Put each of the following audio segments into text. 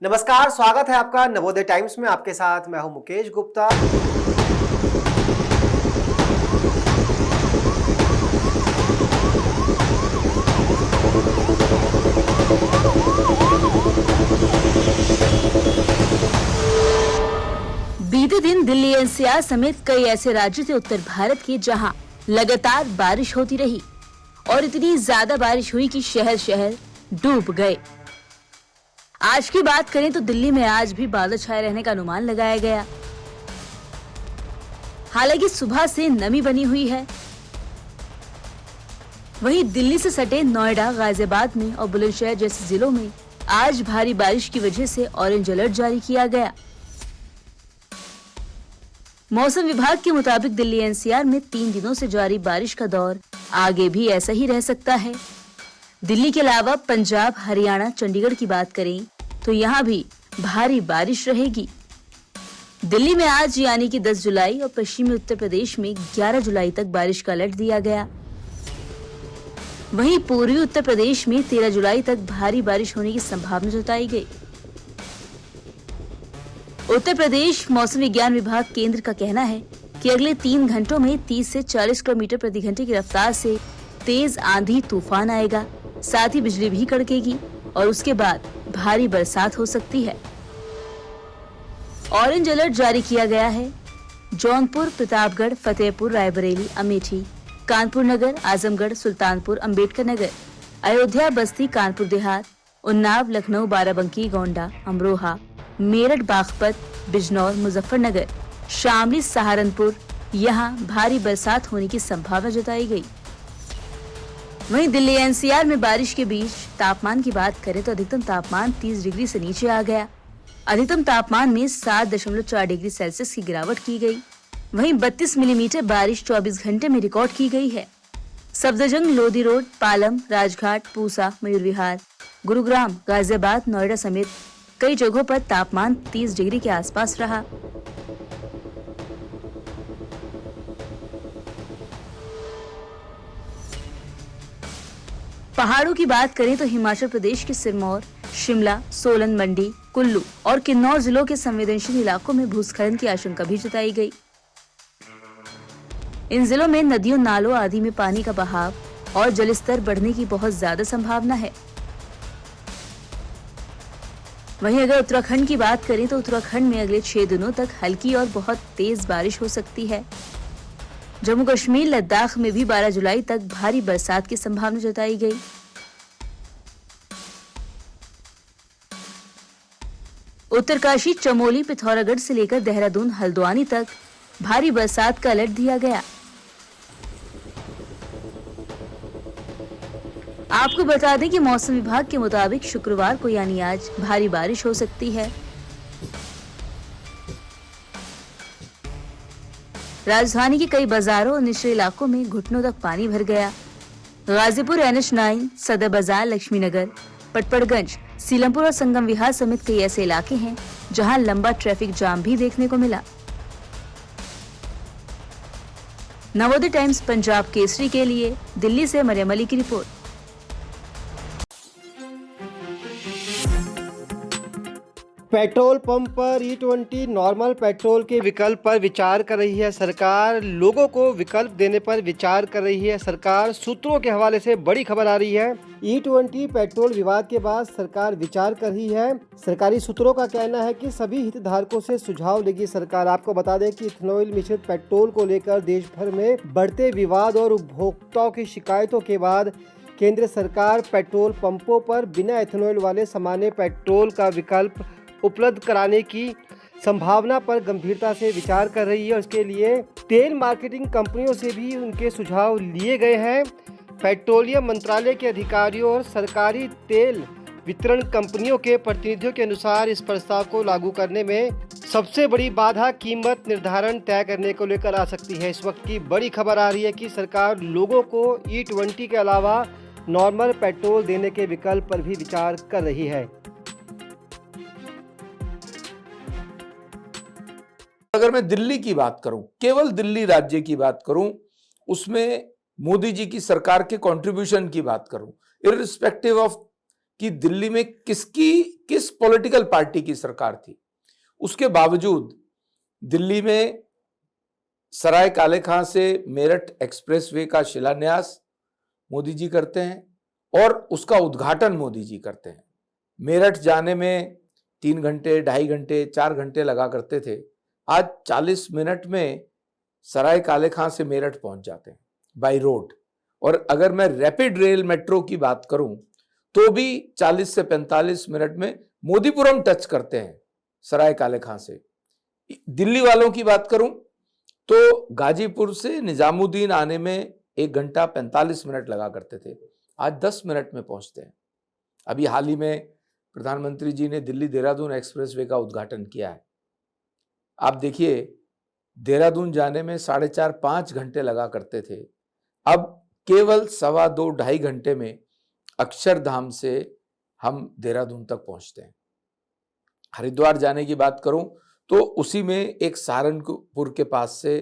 नमस्कार, स्वागत है आपका नवोदय टाइम्स में। आपके साथ मैं हूं मुकेश गुप्ता। बीते दिन दिल्ली एनसीआर समेत कई ऐसे राज्य थे उत्तर भारत के जहां लगातार बारिश होती रही और इतनी ज्यादा बारिश हुई कि शहर शहर डूब गए। आज की बात करें तो दिल्ली में आज भी बादल छाए रहने का अनुमान लगाया गया। हालांकि सुबह से नमी बनी हुई है। वहीं दिल्ली से सटे नोएडा, गाजियाबाद में और बुलंदशहर जैसे जिलों में आज भारी बारिश की वजह से ऑरेंज अलर्ट जारी किया गया। मौसम विभाग के मुताबिक दिल्ली एनसीआर में 3 दिनों से जारी बारिश का दौर आगे भी ऐसा ही रह सकता है। दिल्ली के अलावा पंजाब, हरियाणा, चंडीगढ़ की बात करें तो यहाँ भी भारी बारिश रहेगी। दिल्ली में आज यानी कि 10 जुलाई और पश्चिमी उत्तर प्रदेश में 11 जुलाई तक बारिश का अलर्ट दिया गया। वहीं पूर्वी उत्तर प्रदेश में 13 जुलाई तक भारी बारिश होने की संभावना जताई गई। उत्तर प्रदेश मौसम विज्ञान विभाग केंद्र का कहना है कि अगले 3 घंटों में 30 से 40 किलोमीटर प्रति घंटे की रफ्तार से तेज आंधी तूफान आएगा, साथ ही बिजली भी कड़केगी और उसके बाद भारी बरसात हो सकती है। ऑरेंज अलर्ट जारी किया गया है। जौनपुर, प्रतापगढ़, फतेहपुर, रायबरेली, अमेठी, कानपुर नगर, आजमगढ़, सुल्तानपुर, अंबेडकर नगर, अयोध्या, बस्ती, कानपुर देहात, उन्नाव, लखनऊ, बाराबंकी, गोंडा, अमरोहा, मेरठ, बागपत, बिजनौर, मुजफ्फरनगर, शामली, सहारनपुर, यहाँ भारी बरसात होने की संभावना जताई गई। वहीं दिल्ली एनसीआर में बारिश के बीच तापमान की बात करें तो अधिकतम तापमान 30 डिग्री से नीचे आ गया। अधिकतम तापमान में 7.4 डिग्री सेल्सियस की गिरावट की गई। वहीं 32 मिलीमीटर बारिश 24 घंटे में रिकॉर्ड की गई है। सफदरजंग, लोधी रोड, पालम, राजघाट, पूसा, मयूर विहार, गुरुग्राम, गाजियाबाद, नोएडा समेत कई जगहों पर तापमान 30 डिग्री के आसपास रहा। पहाड़ों की बात करें तो हिमाचल प्रदेश के सिरमौर, शिमला, सोलन, मंडी, कुल्लू और किन्नौर जिलों के संवेदनशील इलाकों में भूस्खलन की आशंका भी जताई गई। इन जिलों में नदियों, नालों आदि में पानी का बहाव और जलस्तर बढ़ने की बहुत ज्यादा संभावना है। वहीं अगर उत्तराखंड की बात करें तो उत्तराखंड में अगले 6 दिनों तक हल्की और बहुत तेज बारिश हो सकती है। जम्मू कश्मीर, लद्दाख में भी 12 जुलाई तक भारी बरसात की संभावना जताई गई। उत्तरकाशी, चमोली, पिथौरागढ़ से लेकर देहरादून, हल्द्वानी तक भारी बरसात का अलर्ट दिया गया। आपको बता दें कि मौसम विभाग के मुताबिक शुक्रवार को यानी आज भारी बारिश हो सकती है। राजधानी के कई बाजारों और निचले इलाकों में घुटनों तक पानी भर गया। गाजीपुर, NH9, सदर बाजार, लक्ष्मीनगर, पटपड़गंज, सीलमपुर और संगम विहार समेत कई ऐसे इलाके हैं जहां लंबा ट्रैफिक जाम भी देखने को मिला। नवोदय टाइम्स पंजाब केसरी के लिए दिल्ली से मरियम अली की रिपोर्ट। पेट्रोल पंप पर E20 नॉर्मल पेट्रोल के विकल्प पर विचार कर रही है सरकार। लोगों को विकल्प देने पर विचार कर रही है सरकार। सूत्रों के हवाले से बड़ी खबर आ रही है। E20 पेट्रोल विवाद के बाद सरकार विचार कर रही है। सरकारी सूत्रों का कहना है कि सभी हितधारकों से सुझाव लेगी सरकार। आपको बता दें कि इथेनॉल मिश्रित पेट्रोल को लेकर देश भर में बढ़ते विवाद और उपभोक्ताओं की शिकायतों के बाद केंद्र सरकार पेट्रोल पंपों पर बिना इथेनॉल वाले सामान्य पेट्रोल का विकल्प उपलब्ध कराने की संभावना पर गंभीरता से विचार कर रही है और इसके लिए तेल मार्केटिंग कंपनियों से भी उनके सुझाव लिए गए हैं। पेट्रोलियम मंत्रालय के अधिकारियों और सरकारी तेल वितरण कंपनियों के प्रतिनिधियों के अनुसार इस प्रस्ताव को लागू करने में सबसे बड़ी बाधा कीमत निर्धारण तय करने को लेकर आ सकती है। इस वक्त की बड़ी खबर आ रही है कि सरकार लोगों को E20 के अलावा नॉर्मल पेट्रोल देने के विकल्प पर भी विचार कर रही है। अगर मैं दिल्ली की बात करूं, केवल दिल्ली राज्य की बात करूं, उसमें मोदी जी की सरकार के कंट्रीब्यूशन की बात करूं, इररिस्पेक्टिव ऑफ कि दिल्ली में किस पॉलिटिकल पार्टी की सरकार थी, उसके बावजूद दिल्ली में सराय काले खां से मेरठ एक्सप्रेसवे का शिलान्यास मोदी जी करते हैं और उसका उद्घाटन मोदी जी करते हैं। मेरठ जाने में 3 घंटे, 2.5 घंटे, 4 घंटे लगा करते थे, आज 40 मिनट में सराय काले खां से मेरठ पहुंच जाते हैं बाय रोड। और अगर मैं रैपिड रेल मेट्रो की बात करूं तो भी 40 से 45 मिनट में मोदीपुरम टच करते हैं सराय काले खां से। दिल्ली वालों की बात करूं तो गाजीपुर से निजामुद्दीन आने में 1 घंटा 45 मिनट लगा करते थे, आज 10 मिनट में पहुंचते हैं। अभी हाल ही में प्रधानमंत्री जी ने दिल्ली देहरादून एक्सप्रेसवे का उद्घाटन किया है। आप देखिए, देहरादून जाने में 4.5-5 घंटे लगा करते थे, अब केवल 2.25-2.5 घंटे में अक्षरधाम से हम देहरादून तक पहुंचते हैं। हरिद्वार जाने की बात करूं तो उसी में एक सहारनपुर के पास से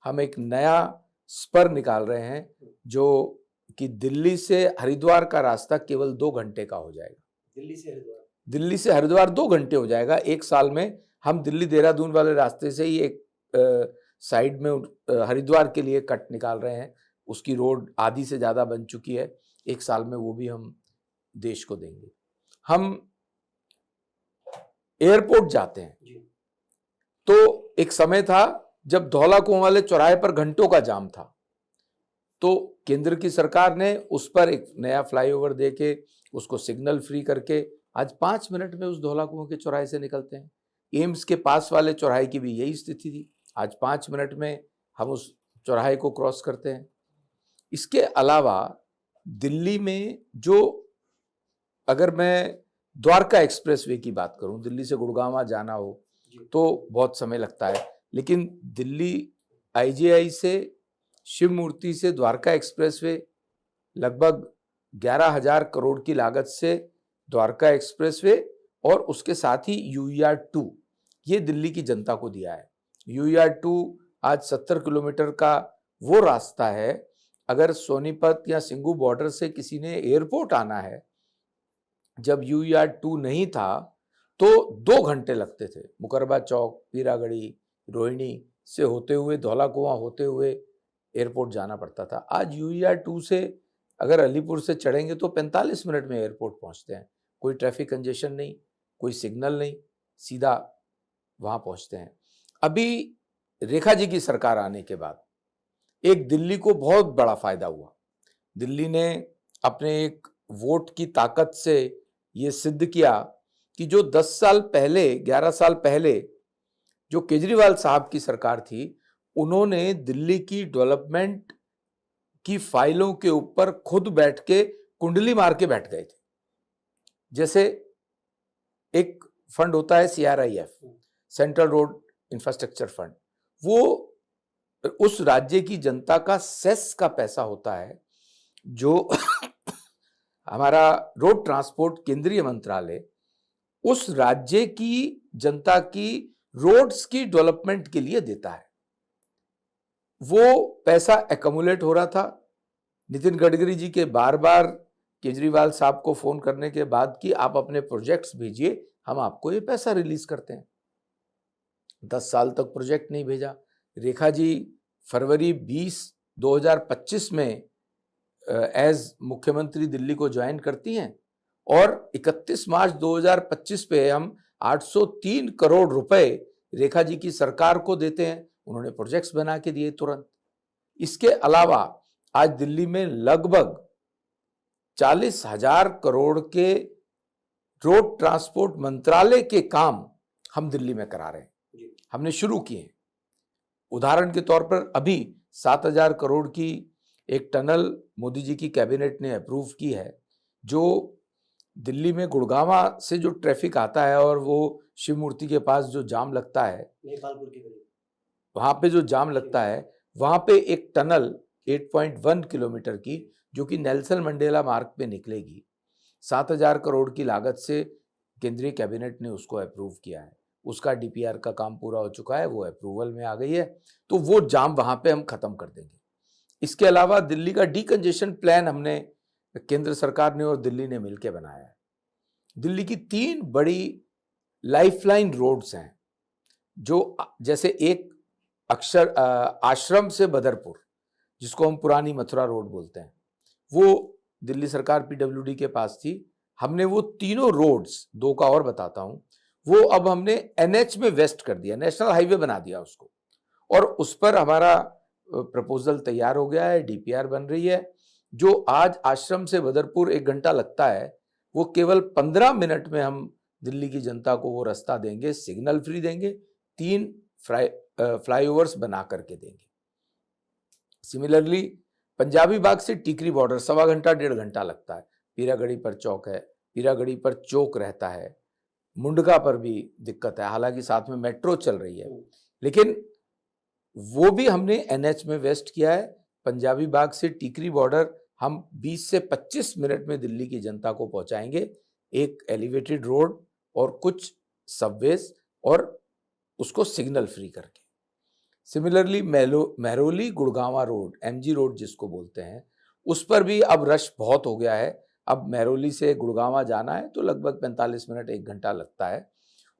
हम एक नया स्पर निकाल रहे हैं, जो कि दिल्ली से हरिद्वार का रास्ता केवल 2 घंटे का हो जाएगा। दिल्ली से हरिद्वार 2 घंटे हो जाएगा। 1 साल में हम दिल्ली देहरादून वाले रास्ते से ही एक साइड में हरिद्वार के लिए कट निकाल रहे हैं। उसकी रोड आधी से ज़्यादा बन चुकी है, 1 साल में वो भी हम देश को देंगे। हम एयरपोर्ट जाते हैं तो एक समय था जब धौला कुआं वाले चौराहे पर घंटों का जाम था, तो केंद्र की सरकार ने उस पर एक नया फ्लाईओवर देके उसको सिग्नल फ्री करके आज 5 मिनट में उस धौला कुआं के चौराहे से निकलते हैं। एम्स के पास वाले चौराहे की भी यही स्थिति थी, आज 5 मिनट में हम उस चौराहे को क्रॉस करते हैं। इसके अलावा दिल्ली में जो, अगर मैं द्वारका एक्सप्रेसवे की बात करूं, दिल्ली से गुड़गांव जाना हो तो बहुत समय लगता है, लेकिन दिल्ली IGI से शिव मूर्ति से द्वारका एक्सप्रेसवे लगभग 11,000 करोड़ की लागत से द्वारका एक्सप्रेसवे और उसके साथ ही UER 2 ये दिल्ली की जनता को दिया है। UER 2 आज 70 किलोमीटर का वो रास्ता है, अगर सोनीपत या सिंघू बॉर्डर से किसी ने एयरपोर्ट आना है, जब UER 2 नहीं था तो 2 घंटे लगते थे। मुकरबा चौक, पीरागढ़ी, रोहिणी से होते हुए, धौला कुआं होते हुए एयरपोर्ट जाना पड़ता था। आज UER 2 से अगर अलीपुर से चढ़ेंगे तो 45 मिनट में एयरपोर्ट पहुंचते हैं। कोई ट्रैफिक कंजेशन नहीं, कोई सिग्नल नहीं, सीधा वहां पहुंचते हैं। अभी रेखा जी की सरकार आने के बाद एक दिल्ली को बहुत बड़ा फायदा हुआ। दिल्ली ने अपने एक वोट की ताकत से ये सिद्ध किया कि जो 10 साल पहले, 11 साल पहले जो केजरीवाल साहब की सरकार थी, उन्होंने दिल्ली की डेवलपमेंट की फाइलों के ऊपर खुद बैठ के कुंडली मार के बैठ गए थे। जैसे एक फंड होता है CRIF, central road infrastructure fund, वो उस राज्य की जनता का सेस का पैसा होता है जो हमारा रोड ट्रांसपोर्ट केंद्रीय मंत्रालय उस राज्य की जनता की रोड्स की डेवलपमेंट के लिए देता है। वो पैसा एक्यूमुलेट हो रहा था। नितिन गडकरी जी के बार बार केजरीवाल साहब को फोन करने के बाद कि आप अपने प्रोजेक्ट्स भेजिए, हम आपको ये पैसा रिलीज करते हैं। 10 साल तक प्रोजेक्ट नहीं भेजा। रेखा जी फरवरी 20 में एज मुख्यमंत्री दिल्ली को ज्वाइन करती हैं और 31 मार्च 2025 पे हम 803 करोड़ रुपए रेखा जी की सरकार को देते हैं। उन्होंने प्रोजेक्ट्स बना के दिए तुरंत। इसके अलावा आज दिल्ली में लगभग 40,000 करोड़ के रोड ट्रांसपोर्ट मंत्रालय के काम हम दिल्ली में करा रहे हैं, हमने शुरू किए। उदाहरण के तौर पर अभी 7,000 करोड़ की एक टनल मोदी जी की कैबिनेट ने अप्रूव की है, जो दिल्ली में गुड़गांवा से जो ट्रैफिक आता है और वो शिव मूर्ति के पास जो जाम लगता है, नेपालपुर के करीब वहां पे जो जाम लगता है, वहां पे एक टनल 8.1 किलोमीटर की जो कि नेल्सन मंडेला मार्ग पे निकलेगी, 7,000 करोड़ की लागत से केंद्रीय कैबिनेट ने उसको अप्रूव किया है। उसका DPR का काम पूरा हो चुका है, वो अप्रूवल में आ गई है, तो वो जाम वहां पे हम खत्म कर देंगे। इसके अलावा दिल्ली का डीकंजेशन प्लान हमने, केंद्र सरकार ने और दिल्ली ने मिलकर बनाया है। दिल्ली की 3 बड़ी लाइफलाइन रोड्स हैं, जो जैसे एक आश्रम से बदरपुर, जिसको हम पुरानी मथुरा रोड बोलते हैं, वो दिल्ली सरकार पीडब्ल्यूडी के पास थी। हमने वो तीनों रोड्स, 2 का और बताता हूं, वो अब हमने एनएच में वेस्ट कर दिया, नेशनल हाईवे बना दिया उसको, और उस पर हमारा प्रपोजल तैयार हो गया है, डीपीआर बन रही है। जो आज आश्रम से बदरपुर 1 घंटा लगता है, वो केवल 15 मिनट में हम दिल्ली की जनता को वो रास्ता देंगे, सिग्नल फ्री देंगे, 3 फ्लाईओवर्स बना करके देंगे। सिमिलरली पंजाबी बाग से टीकरी बॉर्डर 1.25 घंटा 1.5 घंटा लगता है। पीरागढ़ी पर चौक है, पीरागढ़ी पर चौक रहता है, मुंडका पर भी दिक्कत है, हालांकि साथ में मेट्रो चल रही है, लेकिन वो भी हमने एनएच में वेस्ट किया है। पंजाबी बाग से टीकरी बॉर्डर हम 20 से 25 मिनट में दिल्ली की जनता को पहुंचाएंगे, एक एलिवेटेड रोड और कुछ सबवेज, और उसको सिग्नल फ्री करके। Similarly Mehrauli Gurgaon road, MG road जिसको बोलते हैं, उस पर भी अब रश बहुत हो गया है। अब महरौली से गुड़गांवा जाना है तो लगभग 45 मिनट 1 घंटा लगता है।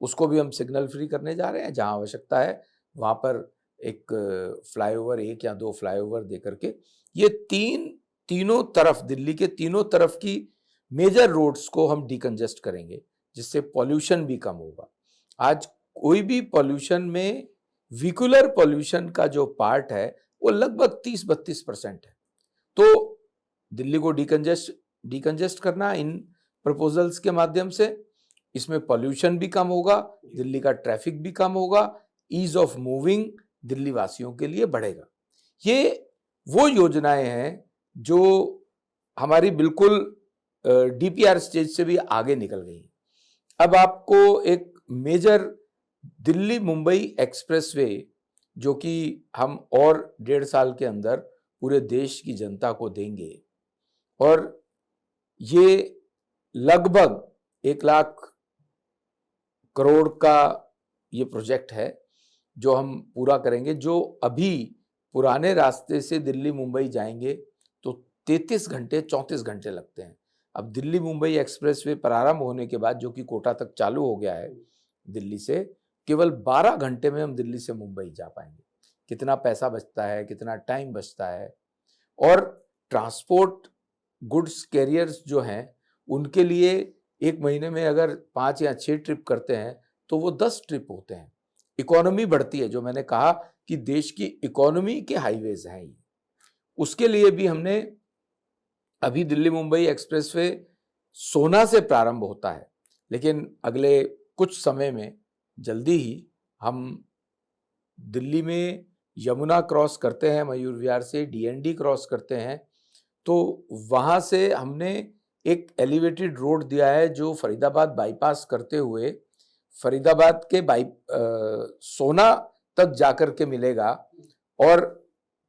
उसको भी हम सिग्नल फ्री करने जा रहे हैं। जहां आवश्यकता है वहां पर एक फ्लाईओवर, 1 या 2 फ्लाईओवर दे करके ये तीनों तरफ, दिल्ली के तीनों तरफ की मेजर रोड्स को हम डिकंजेस्ट करेंगे, जिससे पॉल्यूशन भी कम होगा। आज कोई भी पॉल्यूशन में व्हीकुलर पॉल्यूशन का जो पार्ट है वो लगभग 30-32% है। तो दिल्ली को डिकंजेस्ट करना इन प्रपोजल्स के माध्यम से, इसमें पॉल्यूशन भी कम होगा, दिल्ली का ट्रैफिक भी कम होगा, ईज ऑफ मूविंग दिल्ली वासियों के लिए बढ़ेगा। ये वो योजनाएं हैं जो हमारी बिल्कुल डीपीआर स्टेज से भी आगे निकल गई। अब आपको एक मेजर दिल्ली मुंबई एक्सप्रेसवे, जो कि हम और 1.5 साल के अंदर पूरे देश की जनता को देंगे, और ये लगभग 1 लाख करोड़ का ये प्रोजेक्ट है जो हम पूरा करेंगे। जो अभी पुराने रास्ते से दिल्ली मुंबई जाएंगे तो 33 घंटे 34 घंटे लगते हैं, अब दिल्ली मुंबई एक्सप्रेसवे प्रारंभ होने के बाद, जो कि कोटा तक चालू हो गया है दिल्ली से, केवल 12 घंटे में हम दिल्ली से मुंबई जा पाएंगे। कितना पैसा बचता है, कितना टाइम बचता है। और ट्रांसपोर्ट गुड्स कैरियर्स जो हैं, उनके लिए 1 महीने में अगर 5 या 6 ट्रिप करते हैं तो वो 10 ट्रिप होते हैं। इकोनॉमी बढ़ती है, जो मैंने कहा कि देश की इकोनॉमी के हाईवेज हैं ये। उसके लिए भी हमने अभी दिल्ली मुंबई एक्सप्रेसवे सोना से प्रारंभ होता है, लेकिन अगले कुछ समय में जल्दी ही हम दिल्ली में यमुना क्रॉस करते हैं, मयूर विहार से डीएनडी क्रॉस करते हैं, तो वहाँ से हमने एक एलिवेटेड रोड दिया है जो फरीदाबाद बाईपास करते हुए फरीदाबाद के सोना तक जाकर के मिलेगा। और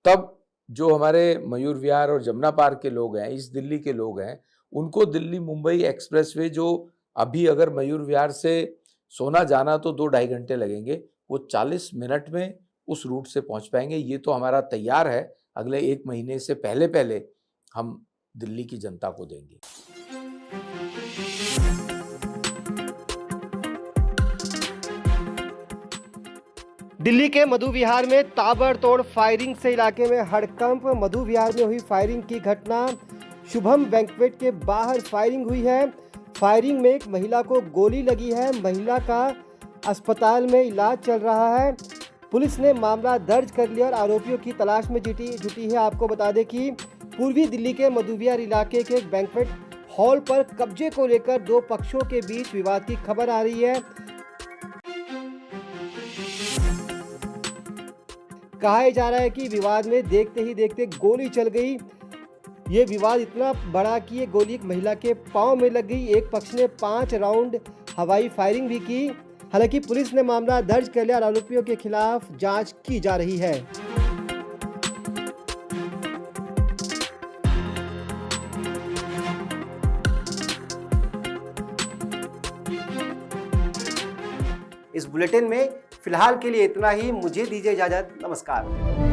तब जो हमारे मयूर विहार और जमुना पार्क के लोग हैं, इस दिल्ली के लोग हैं, उनको दिल्ली मुंबई एक्सप्रेसवे, जो अभी अगर मयूर विहार से सोना जाना तो 2-2.5 घंटे लगेंगे, वो 40 मिनट में उस रूट से पहुंच पाएंगे। ये तो हमारा तैयार है, अगले 1 महीने से पहले हम दिल्ली की जनता को देंगे। दिल्ली के मधु विहार में ताबड़तोड़ फायरिंग से इलाके में हड़कंप। मधु विहार में हुई फायरिंग की घटना, शुभम बैंक्वेट के बाहर फायरिंग हुई है। फायरिंग में एक महिला को गोली लगी है, महिला का अस्पताल में इलाज चल रहा है। पुलिस ने मामला दर्ज कर लिया और आरोपियों की तलाश में जुटी है। आपको बता दें कि पूर्वी दिल्ली के मधु विहार इलाके के एक बैंक्वेट हॉल पर कब्जे को लेकर 2 पक्षों के बीच विवाद की खबर आ रही है। कहा जा रहा है कि विवाद में देखते ही देखते गोली चल गई। ये विवाद इतना बड़ा कि ये गोली एक महिला के पांव में लग गई। एक पक्ष ने 5 राउंड हवाई फायरिंग भी की। हालांकि पुलिस ने मामला दर्ज कर लिया और आरोपियों के खिलाफ जांच की जा रही है। इस बुलेटिन में फिलहाल के लिए इतना ही। मुझे दीजिए इजाजत। नमस्कार।